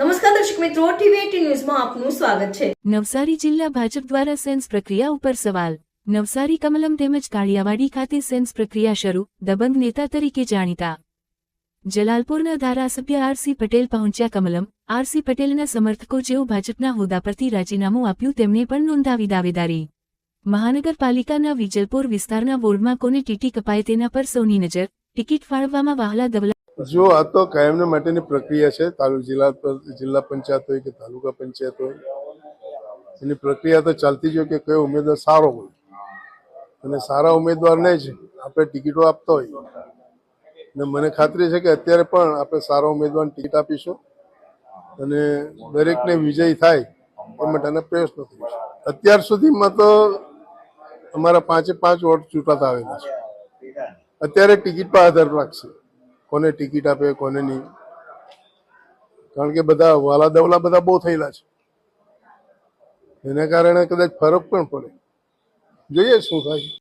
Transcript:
નમસ્કાર દર્શક મિત્રો, ટીવી18 ન્યૂઝમાં આપનું સ્વાગત છે। નવસારી જિલ્લા ભાજપ દ્વારા સેન્સ પ્રક્રિયા ઉપર સવાલ। નવસારી કમલમ તેમજ કાળિયાવાડી ખાતે સેન્સ પ્રક્રિયા શરૂ। દબંગ નેતા તરીકે જાણીતા જલાલપુરના ધારાસભ્ય આર.સી. પટેલ પહોંચ્યા કમલમ। આર.સી. પટેલના સમર્થકો જેઓ ભાજપના હોદ્દા પરથી રાજીનામું આપ્યું તેમણે પણ નોંધાવી દાવેદારી। મહાનગરપાલિકાના વિજલપોર વિસ્તારના વોર્ડમાં કોને ટીટી કપાય તેના પર સૌની નજર। ટિકિટ ફાળવવામાં વાહલા દવલા। જો આ તો કાયમને માટેની પ્રક્રિયા છે। જિલ્લા પંચાયત હોય કે તાલુકા પંચાયત હોય, એની પ્રક્રિયા તો ચાલતી જ હોય કે કયો ઉમેદવાર સારો હોય અને સારા ઉમેદવારને જ આપણે ટિકિટો આપતા હોય। અને મને ખાતરી છે કે અત્યારે પણ આપણે સારા ઉમેદવારને ટિકિટ આપીશું અને દરેકને વિજય થાય એ માટેના પ્રયત્નો કરીશું। અત્યાર સુધીમાં તો અમારા 5 વોર્ડ ચૂંટાતા આવેલા છે। અત્યારે ટિકિટ પર આધાર રાખશે કોને ટિકિટ આપે કોને નહીં, કારણ કે બધા વાલા દવલા બધા બહુ થયેલા છે, એના કારણે કદાચ ફરક પણ પડે। જોઈએ શું થાય।